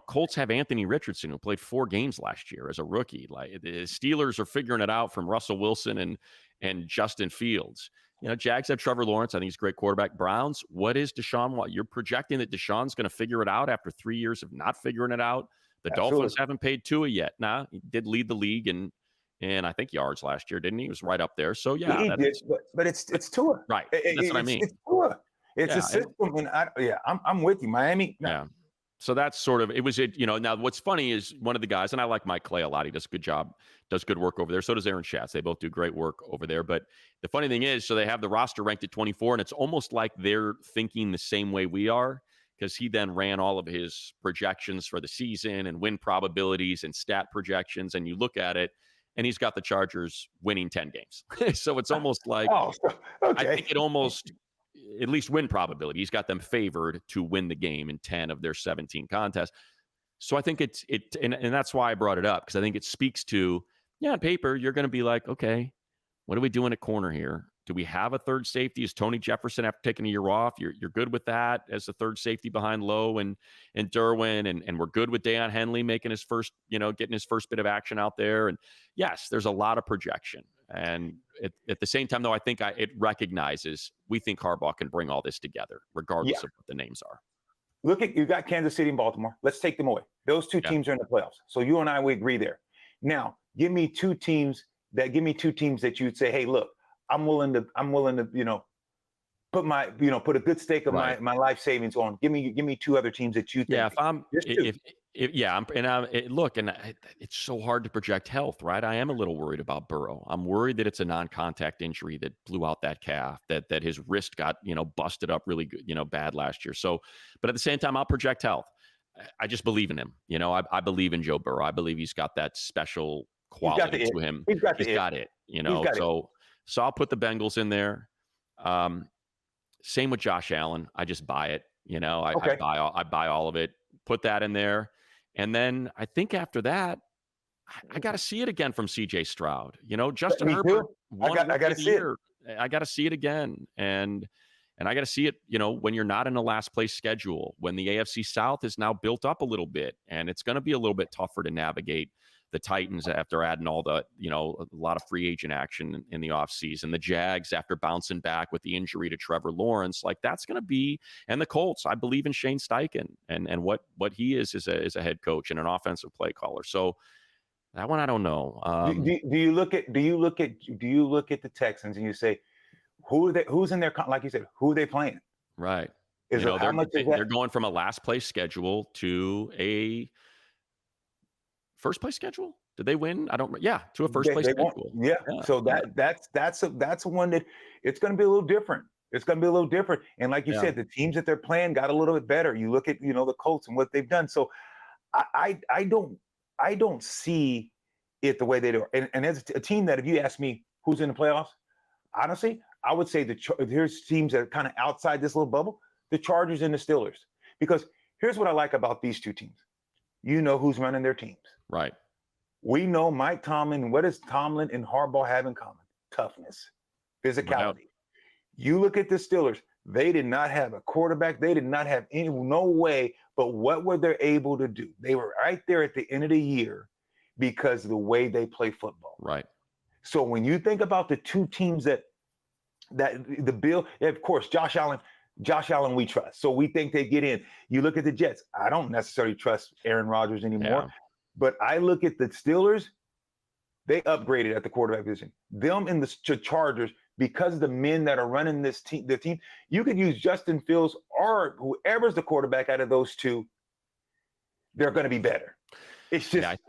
Colts have Anthony Richardson, who played 4 games last year as a rookie. Like the Steelers are figuring it out from Russell Wilson and Justin Fields. Jags have Trevor Lawrence. I think he's a great quarterback. Browns, what is Deshaun? You're projecting that Deshaun's going to figure it out after 3 years of not figuring it out. The Dolphins Absolutely. haven't paid Tua yet. Nah, he did lead the league and I think yards last year, didn't he? He was right up there. So yeah, He did, but it's Tua. right. That's what I mean. It's Tua. It's a Yeah, system, and I'm with you, Miami. No. yeah. So that's sort of it was it. Now what's funny is one of the guys, and I like Mike Clay a lot. He does a good job, does good work over there. So does Aaron Schatz. They both do great work over there. But the funny thing is, so they have the roster ranked at 24, and it's almost like they're thinking the same way we are, because he then ran all of his projections for the season and win probabilities and stat projections, and you look at it, and he's got the Chargers winning 10 games. So it's almost like Okay. I think it almost at least win probability. He's got them favored to win the game in 10 of their 17 contests. So I think and that's why I brought it up, because I think it speaks to, on paper, you're going to be like, okay, what are we doing at corner here? Do we have a third safety? Is Tony Jefferson, after taking a year off, you're good with that as the third safety behind Lowe and Derwin, and we're good with Deion Henley making his first, getting his first bit of action out there. And yes, there's a lot of projection. And at the same time, though, I think it recognizes we think Harbaugh can bring all this together, regardless of what the names are. Look you got Kansas City and Baltimore. Let's take them away. Those two teams are in the playoffs. So you and I, we agree there. Now, give me two teams that you'd say, hey, look, I'm willing to, put put a good stake of my life savings on. Give me two other teams that you think. It's so hard to project health, right? I am a little worried about Burrow. I'm worried that it's a non-contact injury that blew out that calf, that his wrist got, busted up really good, bad last year. So, but at the same time, I'll project health. I just believe in him. I believe in Joe Burrow. I believe he's got that special quality to him. He's got it. So I'll put the Bengals in there. Same with Josh Allen. I just buy it. I buy all of it. Put that in there. And then I think after that, I got to see it again from CJ Stroud. Justin Herbert. I got to see it. I got to see it again. And I got to see it, when you're not in a last place schedule, when the AFC South is now built up a little bit, and it's going to be a little bit tougher to navigate the Titans after adding all the, a lot of free agent action in the offseason, the Jags after bouncing back with the injury to Trevor Lawrence, like that's going to be, and the Colts. I believe in Shane Steichen and what he is as a head coach and an offensive play caller. So that one, I don't know. Do you look at the Texans and you say, who's in their, like you said, who are they playing? Right. They're going from a last place schedule to a first place schedule. Did they win? To a first place schedule. Yeah. So that's one that it's going to be a little different. It's going to be a little different. And like you said, the teams that they're playing got a little bit better. You look at, the Colts and what they've done. So I don't see it the way they do. And as a team that, if you ask me who's in the playoffs, honestly, I would say here's teams that are kind of outside this little bubble, the Chargers and the Steelers. Because here's what I like about these two teams. Who's running their teams. Right. We know Mike Tomlin. What does Tomlin and Harbaugh have in common? Toughness, physicality. You look at the Steelers. They did not have a quarterback. They did not have no way. But what were they able to do? They were right there at the end of the year because of the way they play football. Right. So when you think about the two teams that the Bill, of course, Josh Allen, we trust. So we think they get in. You look at the Jets. I don't necessarily trust Aaron Rodgers anymore. But I look at the Steelers. They upgraded at the quarterback position. Them and the Chargers, because of the men that are running the team, you could use Justin Fields or whoever's the quarterback out of those two. They're going to be better. It's just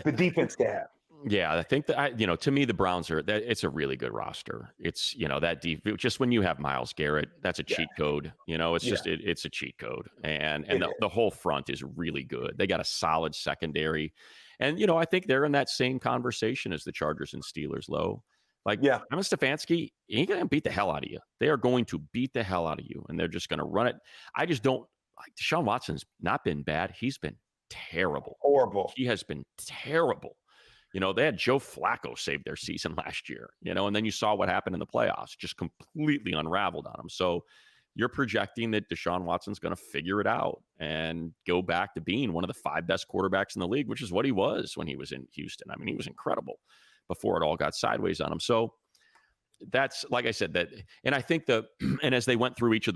the defense to have. Yeah, I think that to me, the Browns it's a really good roster. It's, that deep, just when you have Myles Garrett, that's a cheat code. It's just, it's a cheat code. And the whole front is really good. They got a solid secondary. And, I think they're in that same conversation as the Chargers and Steelers, Low. Like, Kevin Stefanski, he ain't going to beat the hell out of you. They are going to beat the hell out of you. And they're just going to run it. I just don't, like, Deshaun Watson's not been bad. He's been terrible. Horrible. He has been terrible. They had Joe Flacco save their season last year, and then you saw what happened in the playoffs, just completely unraveled on them. So you're projecting that Deshaun Watson's going to figure it out and go back to being one of the 5 best quarterbacks in the league, which is what he was when he was in Houston. I mean, he was incredible before it all got sideways on him. So that's like I said that, and I think and as they went through each of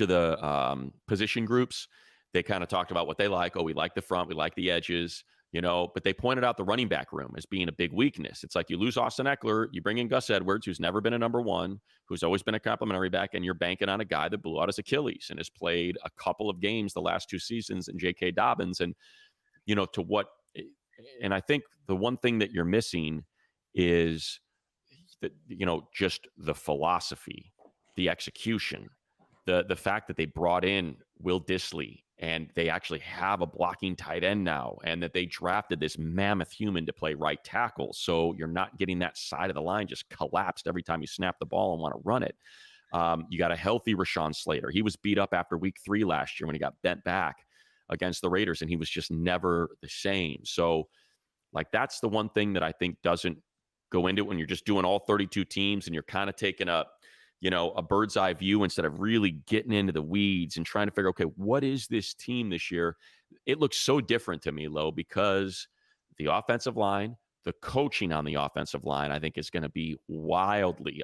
the position groups, they kind of talked about what they like. Oh, we like the front, we like the edges, but they pointed out the running back room as being a big weakness. It's like you lose Austin Eckler, you bring in Gus Edwards, who's never been a number one, who's always been a complimentary back, and you're banking on a guy that blew out his Achilles and has played a couple of games the last 2 seasons in J.K. Dobbins. And, to what, and I think the one thing that you're missing is that, just the philosophy, the execution, the fact that they brought in Will Dissly and they actually have a blocking tight end now, and that they drafted this mammoth human to play right tackle. So you're not getting that side of the line just collapsed every time you snap the ball and want to run it. You got a healthy Rashawn Slater. He was beat up after week 3 last year when he got bent back against the Raiders, and he was just never the same. So like, that's the one thing that I think doesn't go into it when you're just doing all 32 teams and you're kind of taking a bird's eye view instead of really getting into the weeds and trying to figure, okay, what is this team this year? It looks so different to me, Lo, because the offensive line, the coaching on the offensive line, I think is going to be wildly,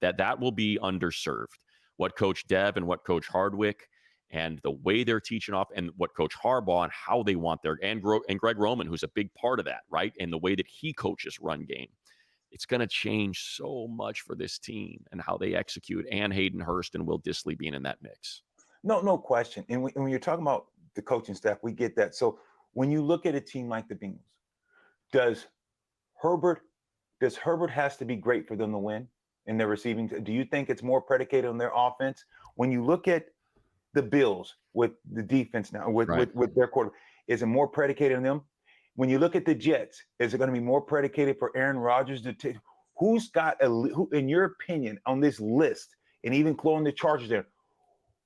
that will be underserved. What Coach Dev and what Coach Hardwick and the way they're teaching off, and what Coach Harbaugh and how they want and Greg Roman, who's a big part of that, right? And the way that he coaches run game. It's going to change so much for this team and how they execute, and Hayden Hurst and Will Dissly being in that mix. No question. And when you're talking about the coaching staff, we get that. So when you look at a team like the Bengals, does Herbert has to be great for them to win in their receiving? Do you think it's more predicated on their offense? When you look at the Bills with the defense now, with their quarterback, is it more predicated on them? When you look at the Jets, is it going to be more predicated for Aaron Rodgers to take? Who's got who, in your opinion, on this list, and even including the Chargers there,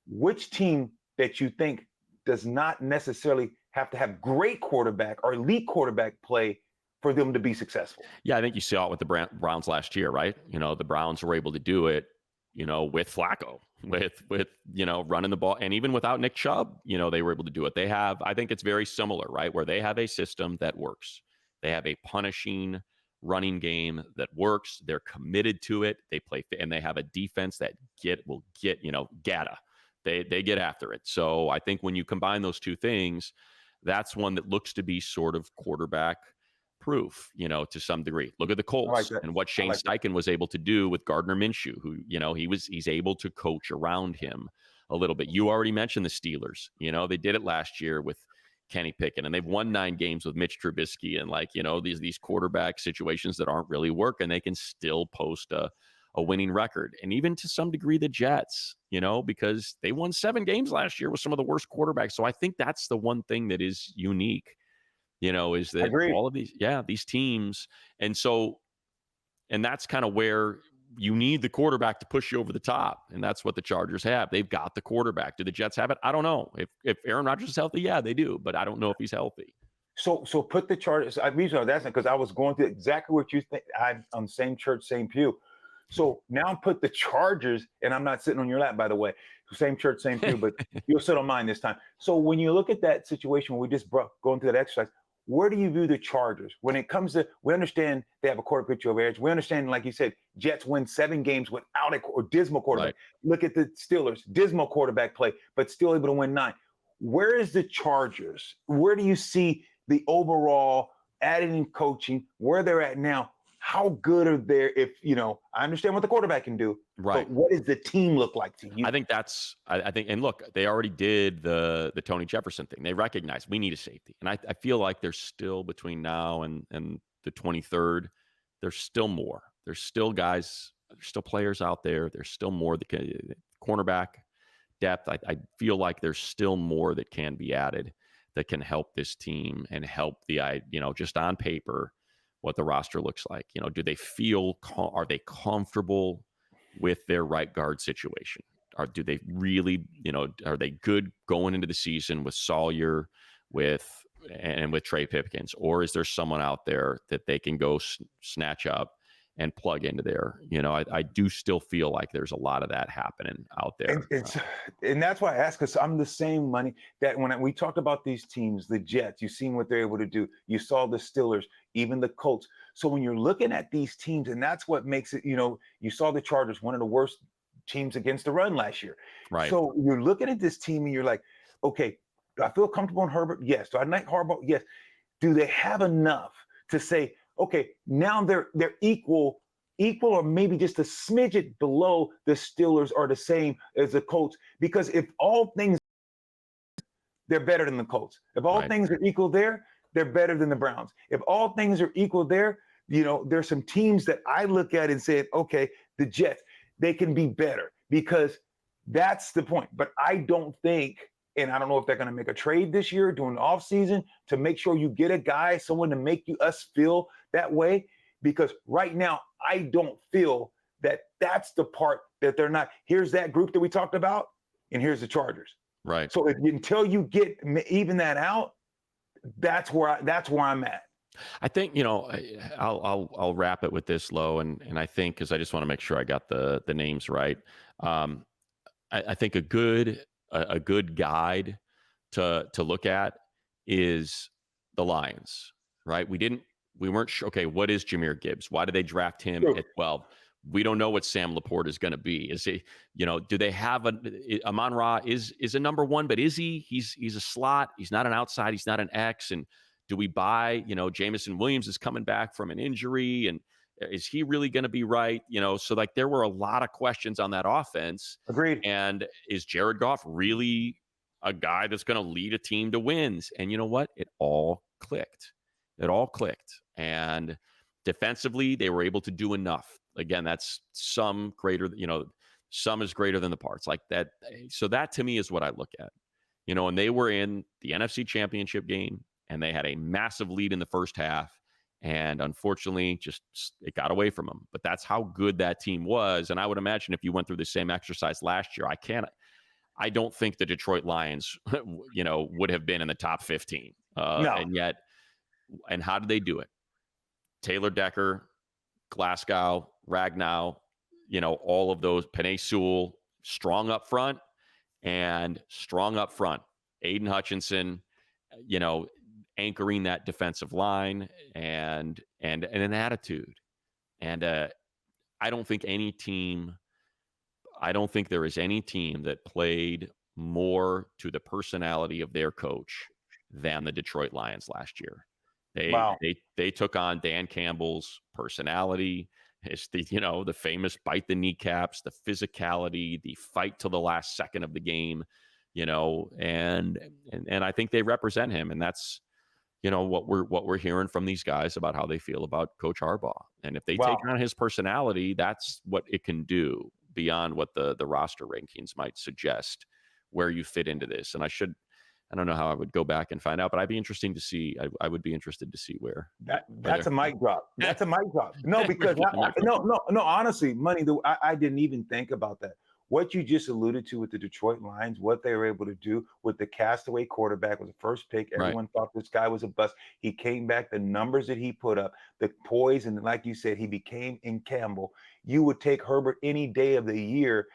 which team that you think does not necessarily have to have great quarterback or elite quarterback play for them to be successful? Yeah, I think you saw it with the Browns last year, right? The Browns were able to do it, with Flacco, with running the ball, and even without Nick Chubb, they were able to do it. I think it's very similar, right? Where they have a system that works. They have a punishing running game that works. They're committed to it. They play, and they have a defense that will get, Gata. They get after it. So I think when you combine those two things, that's one that looks to be sort of quarterback proof, to some degree. Look at the Colts and what Shane Steichen was able to do with Gardner Minshew, who, he's able to coach around him a little bit. You already mentioned the Steelers. They did it last year with Kenny Pickett, and they've won 9 games with Mitch Trubisky, and these quarterback situations that aren't really working, they can still post a winning record. And even to some degree, the Jets, because they won 7 games last year with some of the worst quarterbacks. So I think that's the one thing that is unique, is that all of these teams. And that's kind of where you need the quarterback to push you over the top. And that's what the Chargers have. They've got the quarterback. Do the Jets have it? I don't know. If Aaron Rodgers is healthy, yeah, they do. But I don't know if he's healthy. So put the Chargers. I reason I'm asking because I was going through exactly what you think. I'm on the same church, same pew. So now put the Chargers, and I'm not sitting on your lap, by the way. Same church, same pew, but you'll sit on mine this time. So when you look at that situation, we just going through that exercise. Where do you view the Chargers when it comes to? We understand they have a quarterback over edge. We understand, like you said, Jets win 7 games without a dismal quarterback. Right. Look at the Steelers, dismal quarterback play, but still able to win 9. Where is the Chargers? Where do you see the overall added in coaching, where they're at now? How good are they? I understand what the quarterback can do, right? But what does the team look like to you? I think and look, they already did the Tony Jefferson thing. They recognize we need a safety, and I feel like there's still between now and the 23rd, there's still more. There's still guys, there's still players out there. There's still more that can, cornerback depth. I feel like there's still more that can be added that can help this team and help just on paper, what the roster looks like. Do they feel, are they comfortable with their right guard situation? Or do they really, are they good going into the season with Sawyer, with Trey Pipkins? Or is there someone out there that they can go snatch up and plug into there. I do still feel like there's a lot of that happening out And there. and that's why I ask, because I'm the same money that we talked about these teams, the Jets, you've seen what they're able to do. You saw the Steelers, even the Colts. So when you're looking at these teams, and that's what makes it, you saw the Chargers, one of the worst teams against the run last year. Right. So you're looking at this team and you're like, okay, do I feel comfortable in Herbert? Yes. Do I like Harbaugh? Yes. Do they have enough to say, okay, now they're equal or maybe just a smidget below the Steelers or the same as the Colts? Because if all things, they're better than the Colts. If all Right. things are equal there, they're better than the Browns. If all things are equal there, there's some teams that I look at and say, okay, the Jets, they can be better, because that's the point. But I don't think, and I don't know if they're going to make a trade this year during the offseason to make sure you get a guy, someone to make us feel that way. Because right now, I don't feel that that's the part that they're not. Here's that group that we talked about, and here's the Chargers. Right. So until you get even that out, that's where I'm at. I think, I'll wrap it with this, Lo, and I think, because I just want to make sure I got the names right. I think a good guide to look at is the Lions, right? We weren't sure. Okay, what is Jahmyr Gibbs? Why did they draft him Sure. at 12? We don't know what Sam Laporte is going to be. Is he, do they have Amon-Ra is a number one, but is he? He's a slot. He's not an outside. He's not an X. And do we buy? Jameson Williams is coming back from an injury, and is he really going to be right? So like there were a lot of questions on that offense. Agreed. And is Jared Goff really a guy that's going to lead a team to wins? And you know what? It all clicked. And defensively, they were able to do enough. Again, that's some is greater than the parts, like that. So that to me is what I look at, and they were in the NFC Championship game and they had a massive lead in the first half. And unfortunately, just it got away from them. But that's how good that team was. And I would imagine if you went through the same exercise last year, I don't think the Detroit Lions, would have been in the top 15. No. And how did they do it? Taylor Decker, Glasgow, Ragnow, all of those, Penei Sewell, strong up front. Aiden Hutchinson, anchoring that defensive line and an attitude. And I don't think there is any team that played more to the personality of their coach than the Detroit Lions last year. They took on Dan Campbell's personality, the famous bite the kneecaps, the physicality, the fight till the last second of the game, and I think they represent him. And that's, what we're hearing from these guys about how they feel about Coach Harbaugh. And if they take on his personality, that's what it can do beyond what the roster rankings might suggest where you fit into this. And I don't know how I would go back and find out, but I'd be interesting to see. I would be interested to see where. That's a mic drop. That's a mic drop. No, because no. Honestly, money. I didn't even think about that. What you just alluded to with the Detroit Lions, what they were able to do with the castaway quarterback was the first pick. Everyone thought this guy was a bust. He came back. The numbers that he put up, the poise, and like you said, he became in Campbell. You would take Herbert any day of the year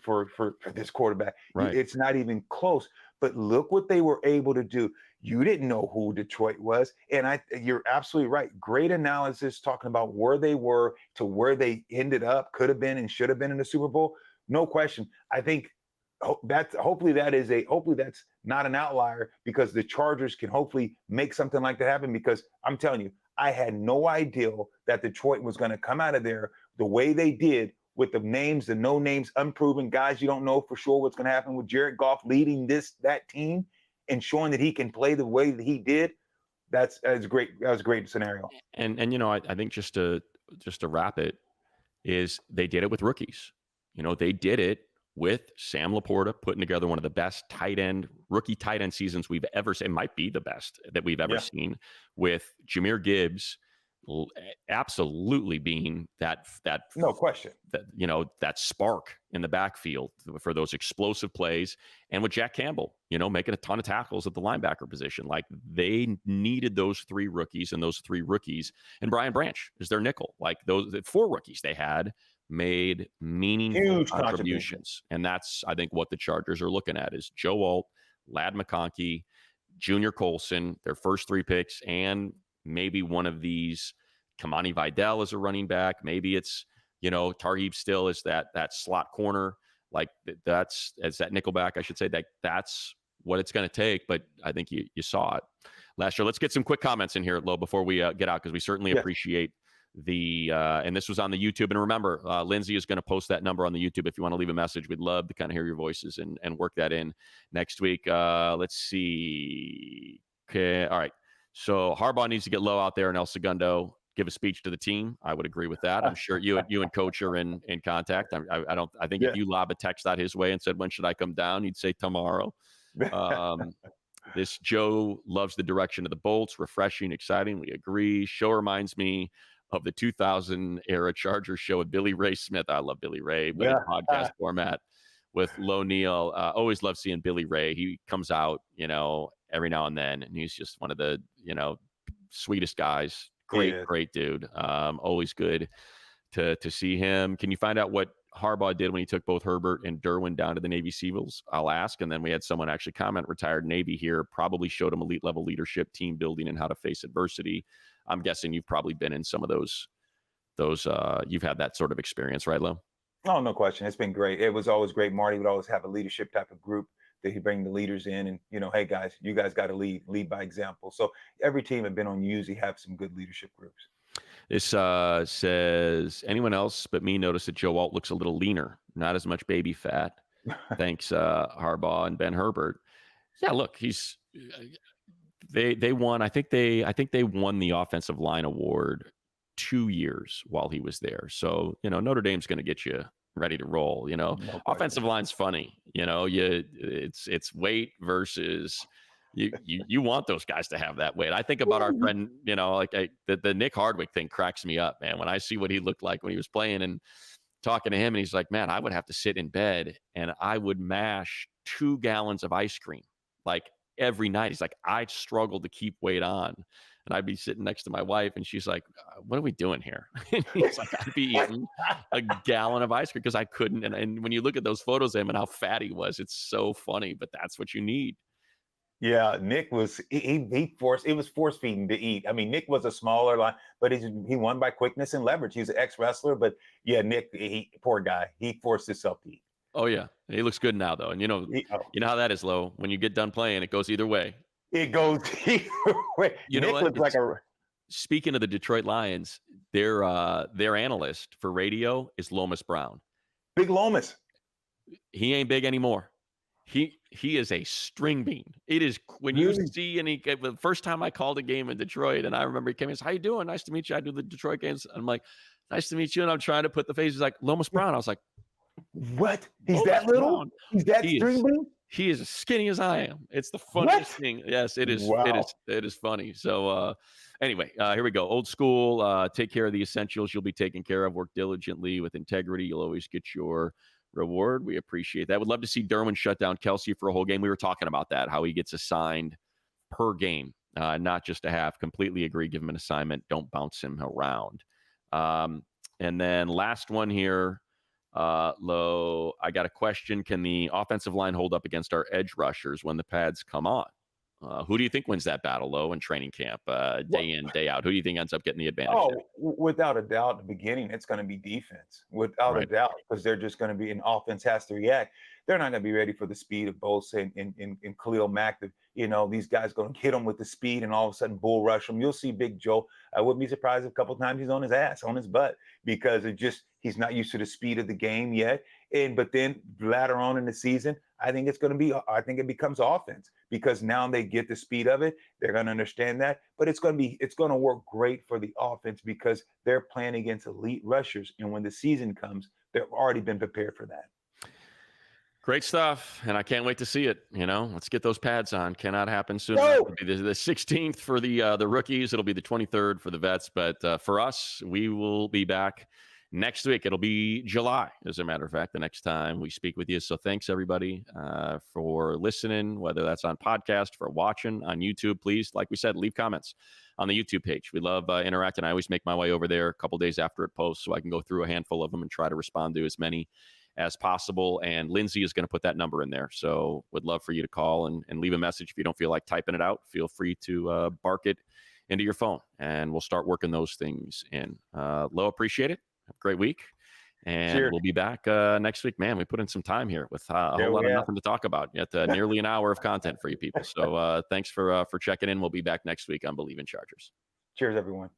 for this quarterback. Right. It's not even close. But look what they were able to do. You didn't know who Detroit was. And you're absolutely right. Great analysis talking about where they were to where they ended up, could have been and should have been in the Super Bowl. No question. I think hopefully that's not an outlier, because the Chargers can hopefully make something like that happen, because I'm telling you, I had no idea that Detroit was going to come out of there the way they did, with the names, the no names, unproven guys. You don't know for sure what's going to happen with Jared Goff leading that team and showing that he can play the way that he did. That's great. That was a great scenario. And I think just to wrap it, is they did it with rookies. They did it with Sam Laporta putting together one of the best rookie tight end seasons we've ever seen. It might be the best that we've ever seen, with Jahmyr Gibbs absolutely being that No question. that spark in the backfield for those explosive plays. And with Jack Campbell, making a ton of tackles at the linebacker position, like they needed those three rookies, and those three rookies, and Brian Branch is their nickel. Like those four rookies they had made meaningful Huge contribution. contributions, and that's I think what the Chargers are looking at is Joe Alt, Ladd McConkey, Junior Colson, their first three picks, and maybe one of these. Kamani Vidal is a running back. Maybe it's Tarheeb still is that slot corner. Like that's as that nickelback, I should say. That's what it's going to take. But I think you saw it last year. Let's get some quick comments in here, Lo, before we get out, because we certainly appreciate the and this was on the YouTube. And remember, Lindsay is going to post that number on the YouTube if you want to leave a message. We'd love to kind of hear your voices and work that in next week. Let's see. Okay, all right. So Harbaugh needs to get Low out there in El Segundo. Give a speech to the team. I would agree with that. I'm sure you and Coach are in contact. I think if you lob a text out his way and said, when should I come down? He'd say tomorrow. This Joe loves the direction of the Bolts. Refreshing, exciting. We agree. Show reminds me of the 2000 era Chargers show with Billy Ray Smith. I love Billy Ray, but in podcast format with Lorenzo Neal. Always love seeing Billy Ray. He comes out, every now and then, and he's just one of the, sweetest guys. Great dude. Always good to see him. Can you find out what Harbaugh did when he took both Herbert and Derwin down to the Navy SEALs? I'll ask. And then we had someone actually comment, retired Navy here, probably showed him elite level leadership, team building, and how to face adversity. I'm guessing you've probably been in some of those you've had that sort of experience, right, Lo? Oh, no question. It's been great. It was always great. Marty would always have a leadership type of group that he'd bring the leaders in and, hey guys, you guys got to lead by example. So every team had been on usually have some good leadership groups. This says, anyone else but me noticed that Joe Alt looks a little leaner, not as much baby fat. Thanks, Harbaugh and Ben Herbert. Yeah, look, they won. I think they won the offensive line award 2 years while he was there. So, Notre Dame's going to get you ready to roll. Offensive line's funny. It's weight versus you want those guys to have that weight. I think about our friend, the Nick Hardwick thing cracks me up, man. When I see what he looked like when he was playing and talking to him, and he's like, man, I would have to sit in bed and I would mash 2 gallons of ice cream like every night. He's like, I struggled to keep weight on. And I'd be sitting next to my wife, and she's like, what are we doing here? And he's like, I'd be eating a gallon of ice cream because I couldn't. And when you look at those photos of him and how fat he was, it's so funny, but that's what you need. Yeah, Nick was he forced it was force feeding to eat. I mean, Nick was a smaller line, but he won by quickness and leverage. He's an ex-wrestler, but yeah, Nick, poor guy, he forced himself to eat. Oh yeah, he looks good now though, and you know how that is, Lo. When you get done playing, it goes either way. It goes either way. You know what? Speaking of the Detroit Lions, their analyst for radio is Lomas Brown. Big Lomas. He ain't big anymore. He is a string bean. It is when you see, and the first time I called a game in Detroit, and I remember he came in and said, how you doing? Nice to meet you. I do the Detroit games. I'm like, nice to meet you. And I'm trying to put the face. He's like, Lomas Brown. I was like, what? He's that little? Brown. He's that string bean? He is as skinny as I am. It's the funniest thing. Yes, it is. Wow. It is funny. So anyway, here we go. Old school. Take care of the essentials. You'll be taken care of. Work diligently with integrity. You'll always get your reward. We appreciate that. Would love to see Derwin shut down Kelsey for a whole game. We were talking about that, how he gets assigned per game, not just a half. Completely agree. Give him an assignment. Don't bounce him around. And then last one here. Lo, I got a question. Can the offensive line hold up against our edge rushers when the pads come on? Who do you think wins that battle, Lo, in training camp, day in, day out? Who do you think ends up getting the advantage? Oh, without a doubt, at the beginning, it's going to be defense, without a doubt, because they're just going to be, an offense has to react. They're not going to be ready for the speed of Bosa and Khalil Mack. These guys going to hit them with the speed and all of a sudden bull rush them. You'll see Big Joe. I wouldn't be surprised if a couple of times he's on his ass, on his butt, because he's not used to the speed of the game yet. But then later on in the season, I think it becomes offense, because now they get the speed of it. They're going to understand that, but it's going to work great for the offense because they're playing against elite rushers. And when the season comes, they've already been prepared for that. Great stuff, and I can't wait to see it. Let's get those pads on. Cannot happen soon enough. Go. It'll be the 16th for the rookies. It'll be the 23rd for the vets. But for us, we will be back next week. It'll be July, as a matter of fact, the next time we speak with you. So thanks everybody for listening, whether that's on podcast, for watching on YouTube. Please, like we said, leave comments on the YouTube page. We love interacting. I always make my way over there a couple days after it posts so I can go through a handful of them and try to respond to as many as possible. And Lindsay is going to put that number in there. So would love for you to call and leave a message. If you don't feel like typing it out, feel free to bark it into your phone and we'll start working those things in. Lo, appreciate it. Have a great week. And Cheers. we'll be back next week. Man, we put in some time here with a whole lot of nothing to talk about, yet nearly an hour of content for you people. So thanks for checking in. We'll be back next week on Bleav in Chargers. Cheers, everyone.